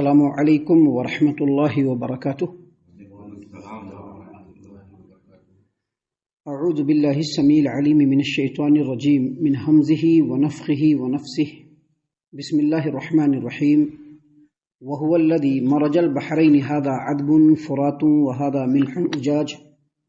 السلام علیکم ورحمۃ اللہ وبرکاتہ۔ اعوذ باللہ السمیع العلیم من الشیطان الرجیم من ہمزہ ونفخہ ونفثہ۔ بسم اللہ الرحمن الرحیم۔ وهو الذی مرج البحرین هذا عذب فرات وهذا ملح اجاج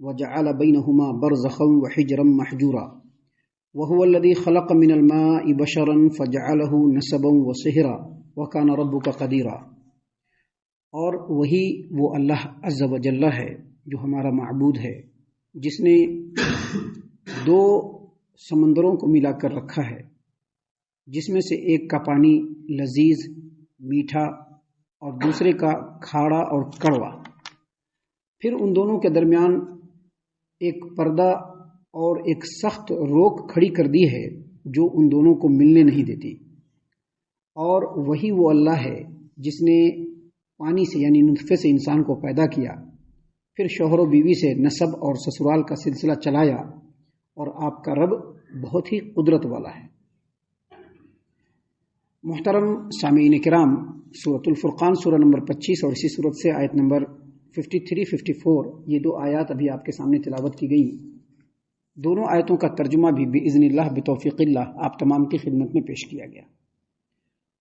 وجعل بینہما برزخا وحجرا محجورا وهو الذی خلق من الماء بشرا فجعله نسبا وصہرا وَكَانَ رَبُّكَ قَدِيرًا۔ اور وہی وہ اللہ عز و جل ہے جو ہمارا معبود ہے، جس نے دو سمندروں کو ملا کر رکھا ہے، جس میں سے ایک کا پانی لذیذ میٹھا اور دوسرے کا کھاڑا اور کڑوا، پھر ان دونوں کے درمیان ایک پردہ اور ایک سخت روک کھڑی کر دی ہے جو ان دونوں کو ملنے نہیں دیتی۔ اور وہی وہ اللہ ہے جس نے پانی سے یعنی نطفے سے انسان کو پیدا کیا، پھر شوہر و بیوی سے نسب اور سسرال کا سلسلہ چلایا، اور آپ کا رب بہت ہی قدرت والا ہے۔ محترم سامعین کرام، سورۃ الفرقان سورہ نمبر 25 اور اسی سورت سے آیت نمبر 53-54 یہ دو آیات ابھی آپ کے سامنے تلاوت کی گئی۔ دونوں آیتوں کا ترجمہ بھی باذن اللہ بتوفیق اللہ آپ تمام کی خدمت میں پیش کیا گیا۔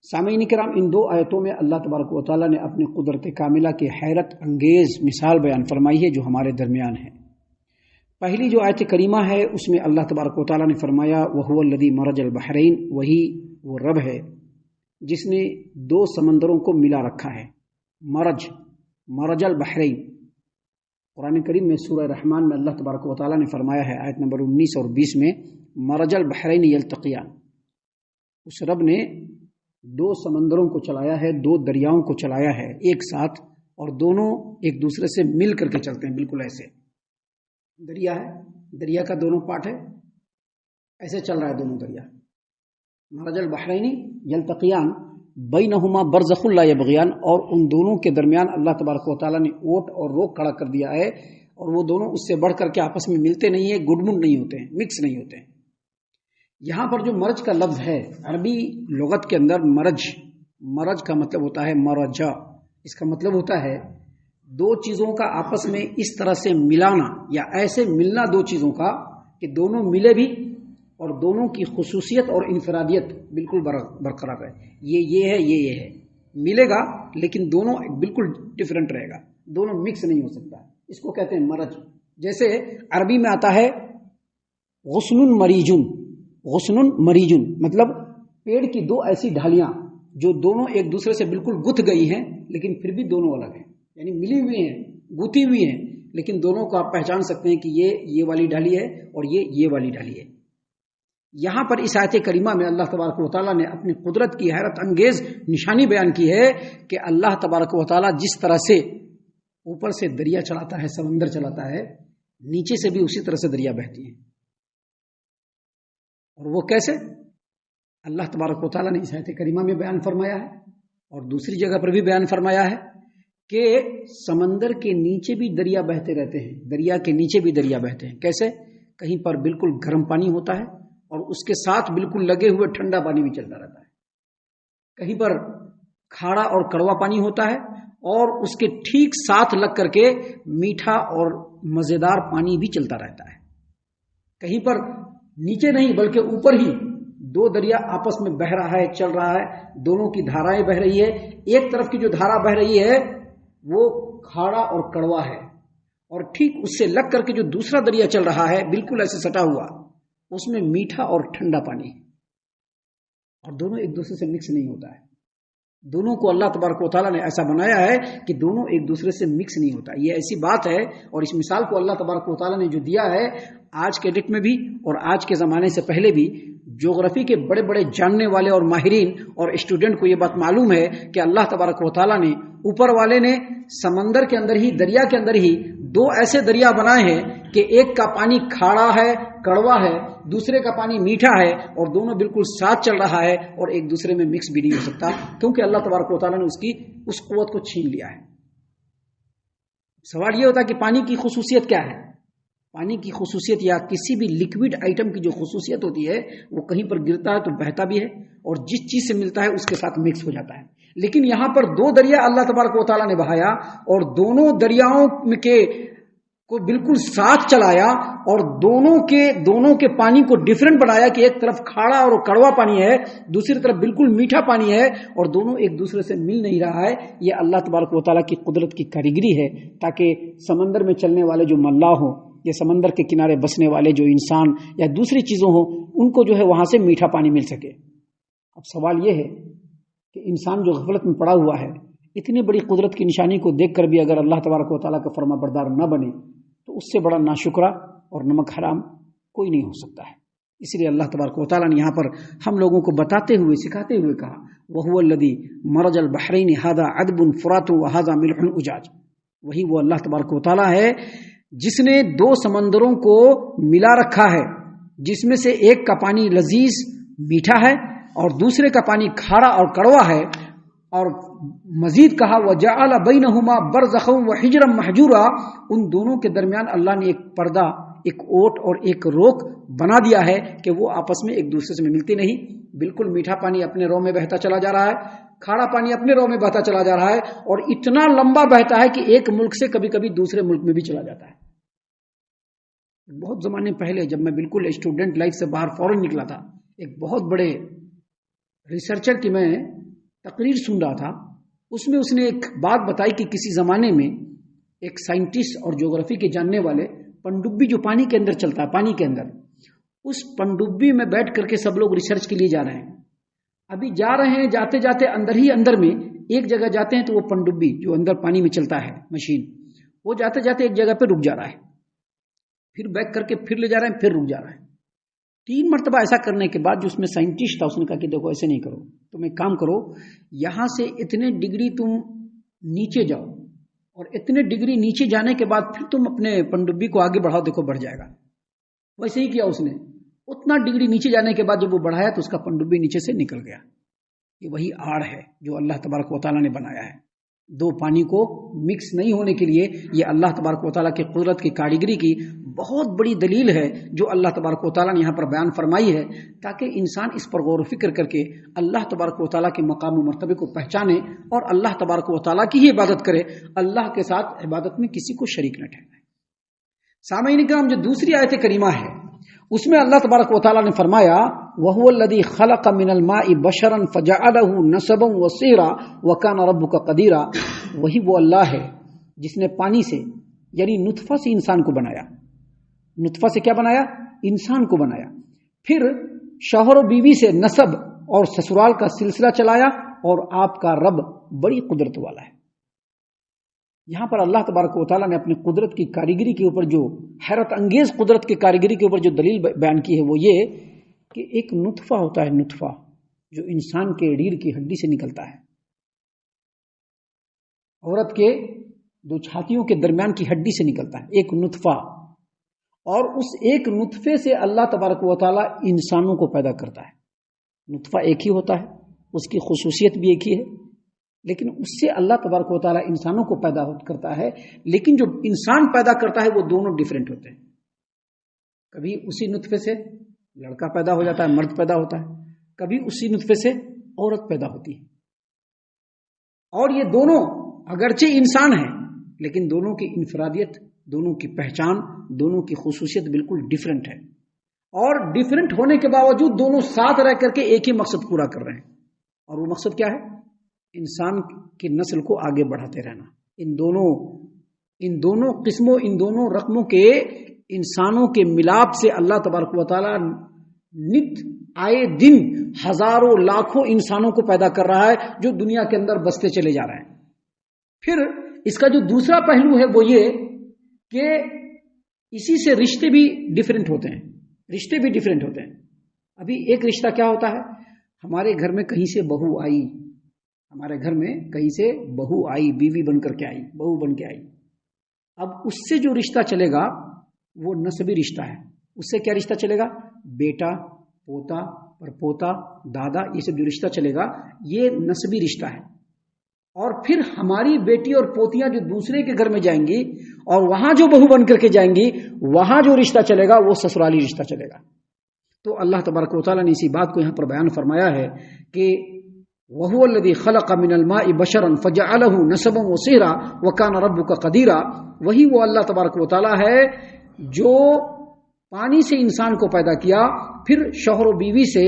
سامعین کرام، ان دو آیتوں میں اللہ تبارک و تعالیٰ نے اپنی قدرت کاملہ کی حیرت انگیز مثال بیان فرمائی ہے جو ہمارے درمیان ہے۔ پہلی جو آیت کریمہ ہے اس میں اللہ تبارک و تعالیٰ نے فرمایا وَهُوَ الَّذِي مَرَجَ الْبَحْرَيْنِ، وہی وہ رب ہے جس نے دو سمندروں کو ملا رکھا ہے۔ مرج البحرین، قرآن کریم میں سورہ رحمان میں اللہ تبارک و تعالیٰ نے فرمایا ہے آیت نمبر 19 اور 20 میں مرج البحرین یلتقیان، اس رب نے دو سمندروں کو چلایا ہے، دو دریاؤں کو چلایا ہے ایک ساتھ، اور دونوں ایک دوسرے سے مل کر کے چلتے ہیں، بالکل ایسے دریا ہے، دریا کا دونوں پارٹ ہے، ایسے چل رہا ہے دونوں دریا۔ مرج البحرین یلتقیان بینہما برزخ لا یبغیان، اور ان دونوں کے درمیان اللہ تبارک و تعالیٰ نے اوٹ اور روک کھڑا کر دیا ہے، اور وہ دونوں اس سے بڑھ کر کے آپس میں ملتے نہیں ہیں، گڈمنڈ نہیں ہوتے ہیں، مکس نہیں ہوتے ہیں۔ یہاں پر جو مرج کا لفظ ہے عربی لغت کے اندر مرج کا مطلب ہوتا ہے مرجا، اس کا مطلب ہوتا ہے دو چیزوں کا آپس میں اس طرح سے ملانا یا ایسے ملنا دو چیزوں کا کہ دونوں ملے بھی اور دونوں کی خصوصیت اور انفرادیت بالکل برقرار ہے۔ یہ ہے، یہ ہے، ملے گا لیکن دونوں بالکل ڈفرینٹ رہے گا، دونوں مکس نہیں ہو سکتا، اس کو کہتے ہیں مرج۔ جیسے عربی میں آتا ہے غصن مریجن، مطلب پیڑ کی دو ایسی ڈھالیاں جو دونوں ایک دوسرے سے بالکل گتھ گئی ہیں لیکن پھر بھی دونوں الگ ہیں، یعنی ملی ہوئی ہیں، گتھی ہوئی ہیں، لیکن دونوں کو آپ پہچان سکتے ہیں کہ یہ والی ڈھالی ہے اور یہ والی ڈھالی ہے۔ یہاں پر اس آیت کریمہ میں اللہ تبارک و تعالیٰ نے اپنی قدرت کی حیرت انگیز نشانی بیان کی ہے کہ اللہ تبارک و تعالیٰ جس طرح سے اوپر سے دریا چلاتا ہے، سمندر چلاتا ہے، نیچے سے بھی اسی طرح سے دریا بہتی ہے۔ اور وہ کیسے؟ اللہ تبارک و تعالیٰ نے اس آیت کریمہ میں بیان فرمایا ہے اور دوسری جگہ پر بھی بیان فرمایا ہے کہ سمندر کے نیچے بھی دریا بہتے رہتے ہیں، دریا کے نیچے بھی دریا بہتے ہیں۔ کیسے؟ کہیں پر بالکل گرم پانی ہوتا ہے اور اس کے ساتھ بالکل لگے ہوئے ٹھنڈا پانی بھی چلتا رہتا ہے، کہیں پر کھاڑا اور کڑوا پانی ہوتا ہے اور اس کے ٹھیک ساتھ لگ کر کے میٹھا اور مزیدار پانی بھی چلتا رہتا ہے۔ کہیں پر نیچے نہیں بلکہ اوپر ہی دو دریا آپس میں بہ رہا ہے، چل رہا ہے، دونوں کی دھارائیں بہ رہی ہے۔ ایک طرف کی جو دھارا بہ رہی ہے وہ کھاڑا اور کڑوا ہے، اور ٹھیک اس سے لگ کر کے جو دوسرا دریا چل رہا ہے بالکل ایسے سٹا ہوا، اس میں میٹھا اور ٹھنڈا پانی ہے، اور دونوں ایک دوسرے سے مکس نہیں ہوتا ہے۔ دونوں کو اللہ تبارک و تعالیٰ نے ایسا بنایا ہے کہ دونوں ایک دوسرے سے مکس نہیں ہوتا۔ یہ ایسی بات ہے، اور اس مثال کو اللہ تبارک و تعالیٰ نے جو دیا ہے آج کے ڈیٹ میں بھی اور آج کے زمانے سے پہلے بھی، جغرافی کے بڑے بڑے جاننے والے اور ماہرین اور اسٹوڈنٹ کو یہ بات معلوم ہے کہ اللہ تبارک و تعالیٰ نے اوپر والے نے سمندر کے اندر ہی، دریا کے اندر ہی دو ایسے دریا بنائے ہیں کہ ایک کا پانی کھاڑا ہے، کڑوا ہے، دوسرے کا پانی میٹھا ہے، اور دونوں بالکل ساتھ چل رہا ہے اور ایک دوسرے میں مکس بھی نہیں ہو سکتا، کیونکہ اللہ تبارک و تعالیٰ نے اس قوت کو چھین لیا ہے۔ سوال یہ ہوتا ہے کہ پانی کی خصوصیت کیا ہے؟ پانی کی خصوصیت یا کسی بھی لکوڈ آئٹم کی جو خصوصیت ہوتی ہے وہ کہیں پر گرتا ہے تو بہتا بھی ہے، اور جس چیز سے ملتا ہے اس کے ساتھ مکس ہو جاتا ہے۔ لیکن یہاں پر دو دریا اللہ تبارک و تعالیٰ نے بہایا اور دونوں دریاؤں کے کو بالکل ساتھ چلایا اور دونوں کے پانی کو ڈیفرنٹ بنایا کہ ایک طرف کھاڑا اور کڑوا پانی ہے، دوسری طرف بالکل میٹھا پانی ہے اور دونوں ایک دوسرے سے مل نہیں رہا ہے۔ یہ اللہ تبارک و تعالیٰ کی قدرت کی کاریگری ہے تاکہ سمندر میں چلنے والے جو ملاح ہوں یا سمندر کے کنارے بسنے والے جو انسان یا دوسری چیزوں ہوں ان کو جو ہے وہاں سے میٹھا پانی مل سکے۔ اب سوال یہ ہے کہ انسان جو غفلت میں پڑا ہوا ہے، اتنی بڑی قدرت کی نشانی کو دیکھ کر بھی اگر اللہ تبارک و تعالیٰ کا فرما بردار نہ بنے تو اس سے بڑا ناشکرا اور نمک حرام کوئی نہیں ہو سکتا ہے۔ اس لیے اللہ تبارک و تعالیٰ نے یہاں پر ہم لوگوں کو بتاتے ہوئے سکھاتے ہوئے کہا وَهُوَ الَّذِي مَرَجَ الْبَحْرَيْنِ هَذَا عَذْبٌ فُرَاتٌ وَهَذَا مِلْحٌ أُجَاجٌ، وہی وہ اللہ تبارک و تعالیٰ ہے جس نے دو سمندروں کو ملا رکھا ہے، جس میں سے ایک کا پانی لذیذ میٹھا ہے اور دوسرے کا پانی کھارا اور کڑوا ہے، اور مزید کہا وَجَعَلَ بَيْنَهُمَا بَرْزَخًا وَحِجْرًا مَحْجُورًا، ان دونوں کے درمیان اللہ نے ایک پردہ، ایک اوٹ اور ایک روک بنا دیا ہے کہ وہ آپس میں ایک دوسرے سے ملتے نہیں۔ بالکل میٹھا پانی اپنے رو میں بہتا چلا جا رہا ہے، کھاڑا پانی اپنے رو میں بہتا چلا جا رہا ہے اور اتنا لمبا بہتا ہے کہ ایک ملک سے کبھی کبھی دوسرے ملک میں بھی چلا جاتا ہے۔ بہت زمانے پہلے جب میں بالکل اسٹوڈنٹ لائف سے باہر فورن نکلا تھا، ایک بہت بڑے ریسرچر کی میں تقریر سن رہا تھا، اس میں اس نے ایک بات بتائی کہ کسی زمانے میں ایک سائنٹسٹ اور جغرافی کے جاننے والے پنڈبی جو پانی کے اندر چلتا ہے، پانی کے اندر، اس پنڈبی میں بیٹھ کر کے سب لوگ ریسرچ کے لیے جا رہے ہیں۔ ابھی جا رہے ہیں، جاتے جاتے اندر ہی اندر میں ایک جگہ جاتے ہیں تو وہ پنڈبی جو اندر پانی میں چلتا ہے مشین، وہ جاتے جاتے ایک جگہ پہ رک جا رہا ہے، پھر بیک کر کے پھر لے جا رہے ہیں، پھر رک جا رہا ہے۔ 3 مرتبہ ایسا کرنے کے بعد جو اس میں سائنٹسٹ تھا اس نے کہا کہ دیکھو ایسے نہیں کرو، تم ایک کام کرو، یہاں سے اتنے ڈگری تم نیچے جاؤ اور اتنے ڈگری نیچے جانے کے بعد پھر تم اپنے پنڈبی کو آگے بڑھاؤ، دیکھو بڑھ جائے گا۔ ویسے ہی کیا اس نے، اتنا ڈگری نیچے جانے کے بعد جب وہ بڑھایا تو اس کا پنڈبی نیچے سے نکل گیا۔ یہ وہی آڑ ہے جو اللہ تبارک و تعالیٰ نے بنایا ہے، دو پانی کو مکس نہیں ہونے کے لیے۔ یہ اللہ تبارک و تعالیٰ کی قدرت کی کاریگری کی بہت بڑی دلیل ہے جو اللہ تبارک و تعالیٰ نے یہاں پر بیان فرمائی ہے، تاکہ انسان اس پر غور و فکر کر کے اللہ تبارک و تعالیٰ کے مقام و مرتبے کو پہچانے اور اللہ تبارک و تعالیٰ کی ہی عبادت کرے، اللہ کے ساتھ عبادت میں کسی کو شریک نہ ٹھہرائے۔ سامعین کرام، جو دوسری آیت کریمہ ہے اس میں اللہ تبارک و تعالیٰ نے فرمایا وَهُوَ الَّذِي خَلَقَ مِنَ الْمَاءِ بَشَرًا فَجَعَلَهُ نَسَبًا وَصِهْرًا وَكَانَ رَبُّكَ قَدِيرًا، وہی وہ اللہ ہے جس نے پانی سے یعنی نطفہ سے انسان کو بنایا۔ نطفہ سے کیا بنایا؟ انسان کو بنایا۔ پھر شوہر و بیوی سے نسب اور سسرال کا سلسلہ چلایا، اور آپ کا رب بڑی قدرت والا ہے۔ یہاں پر اللہ تبارک و تعالیٰ نے اپنی قدرت کی کاریگری کے اوپر جو حیرت انگیز قدرت کی کاریگری کے اوپر جو دلیل بیان کی ہے وہ یہ کہ ایک نطفہ ہوتا ہے، نطفہ جو انسان کے ریڑھ کی ہڈی سے نکلتا ہے، عورت کے دو چھاتیوں کے درمیان کی ہڈی سے نکلتا ہے ایک نطفہ، اور اس ایک نطفے سے اللہ تبارک و تعالیٰ انسانوں کو پیدا کرتا ہے۔ نطفہ ایک ہی ہوتا ہے، اس کی خصوصیت بھی ایک ہی ہے، لیکن اس سے اللہ تبارک و تعالیٰ انسانوں کو پیدا کرتا ہے، لیکن جو انسان پیدا کرتا ہے وہ دونوں ڈیفرنٹ ہوتے ہیں۔ کبھی اسی نطفے سے لڑکا پیدا ہو جاتا ہے، مرد پیدا ہوتا ہے، کبھی اسی نطفے سے عورت پیدا ہوتی ہے، اور یہ دونوں اگرچہ انسان ہیں لیکن دونوں کی انفرادیت، دونوں کی پہچان، دونوں کی خصوصیت بالکل ڈیفرنٹ ہے، اور ڈیفرنٹ ہونے کے باوجود دونوں ساتھ رہ کر کے ایک ہی مقصد پورا کر رہے ہیں، اور وہ مقصد کیا ہے؟ انسان کی نسل کو آگے بڑھاتے رہنا۔ ان دونوں قسموں، ان دونوں رقموں کے انسانوں کے ملاپ سے اللہ تبارک و تعالیٰ نت آئے دن ہزاروں لاکھوں انسانوں کو پیدا کر رہا ہے جو دنیا کے اندر بستے چلے جا رہے ہیں۔ پھر اس کا جو دوسرا پہلو ہے وہ یہ کہ اسی سے رشتے بھی ڈیفرنٹ ہوتے ہیں، رشتے بھی ڈیفرنٹ ہوتے ہیں۔ ابھی ایک رشتہ کیا ہوتا ہے؟ ہمارے گھر میں کہیں سے بہو آئی، ہمارے گھر میں کہیں سے بہو آئی، بیوی بن کر کے آئی، بہو بن کے آئی، اب اس سے جو رشتہ چلے گا وہ نسبی رشتہ ہے۔ اس سے کیا رشتہ چلے گا؟ بیٹا، پوتا، پرپوتا، دادا، یہ سب جو رشتہ چلے گا یہ نسبی رشتہ ہے۔ اور پھر ہماری بیٹی اور پوتیاں جو دوسرے کے گھر میں جائیں گی اور وہاں جو بہو بن کر کے جائیں گی، وہاں جو رشتہ چلے گا وہ سسرالی رشتہ چلے گا۔ تو اللہ تبارک و تعالیٰ نے اسی بات کو یہاں پر بیان فرمایا ہے کہ وَهُوَ الَّذِي خَلَقَ مِنَ الْمَاءِ بَشَرًا فَجَعَلَهُ نَسَبًا وَصِهْرًا وَكَانَ رَبُّكَ قَدِيرًا. وہی وہ اللہ تبارک و تعالی ہے جو پانی سے انسان کو پیدا کیا، پھر شوہر و بیوی سے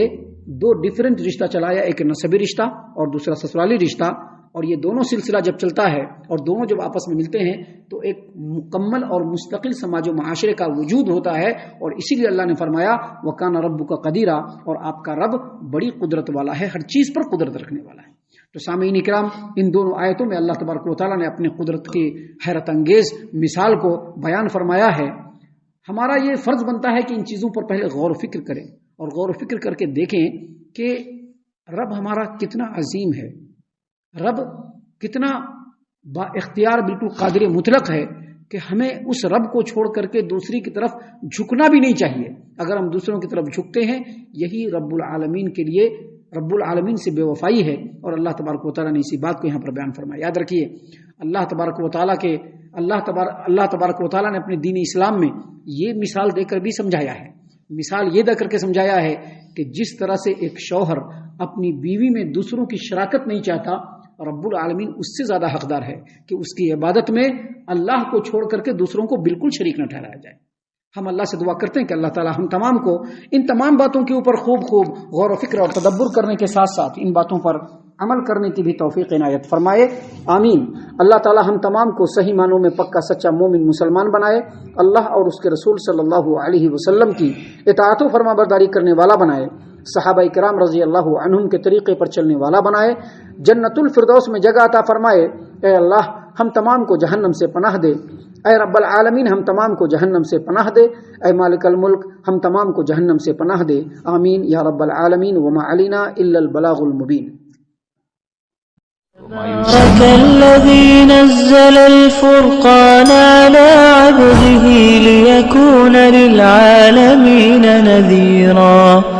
دو ڈیفرنٹ رشتہ چلایا، ایک نسبی رشتہ اور دوسرا سسرالی رشتہ، اور یہ دونوں سلسلہ جب چلتا ہے اور دونوں جب آپس میں ملتے ہیں تو ایک مکمل اور مستقل سماج و معاشرے کا وجود ہوتا ہے. اور اسی لیے اللہ نے فرمایا وَكَانَ رَبُّكَ قَدِيرًا، اور آپ کا رب بڑی قدرت والا ہے، ہر چیز پر قدرت رکھنے والا ہے. تو سامعین کرام، ان دونوں آیتوں میں اللہ تبارک و تعالیٰ نے اپنے قدرت کی حیرت انگیز مثال کو بیان فرمایا ہے. ہمارا یہ فرض بنتا ہے کہ ان چیزوں پر پہلے غور و فکر کریں، اور غور و فکر کر کے دیکھیں کہ رب ہمارا کتنا عظیم ہے، رب کتنا با اختیار بالکل قادر مطلق ہے کہ ہمیں اس رب کو چھوڑ کر کے دوسری کی طرف جھکنا بھی نہیں چاہیے. اگر ہم دوسروں کی طرف جھکتے ہیں یہی رب العالمین کے لیے رب العالمین سے بے وفائی ہے. اور اللہ تبارک و تعالیٰ نے اسی بات کو یہاں پر بیان فرمایا. یاد رکھیے اللہ تبارک و تعالیٰ نے اپنے دین اسلام میں یہ مثال دے کر بھی سمجھایا ہے. مثال یہ دے کر کے سمجھایا ہے کہ جس طرح سے ایک شوہر اپنی بیوی میں دوسروں کی شراکت نہیں چاہتا، رب العالمین اس سے زیادہ حقدار ہے کہ اس کی عبادت میں اللہ کو چھوڑ کر کے دوسروں کو بالکل شریک نہ ٹھہرایا جائے. ہم اللہ سے دعا کرتے ہیں کہ اللہ تعالی ہم تمام کو ان تمام باتوں کے اوپر خوب غور و فکر اور تدبر کرنے کے ساتھ ساتھ ان باتوں پر عمل کرنے کی بھی توفیق عنایت فرمائے. آمین. اللہ تعالی ہم تمام کو صحیح معنوں میں پکا سچا مومن مسلمان بنائے، اللہ اور اس کے رسول صلی اللہ علیہ وسلم کی اطاعت و فرما برداری کرنے والا بنائے، صحابہ کرام رضی اللہ عنہم کے طریقے پر چلنے والا بنائے، جنت الفردوس میں جگہ عطا فرمائے. اے اللہ ہم تمام کو جہنم سے پناہ دے. اے رب العالمین ہم تمام کو جہنم سے پناہ دے. اے مالک الملک ہم تمام کو جہنم سے پناہ دے. آمین یا رب العالمین. وما علینا الا البلاغ المبین. تبارك الذي نزل الفرقان على عبده ليكون للعالمين نذيرا.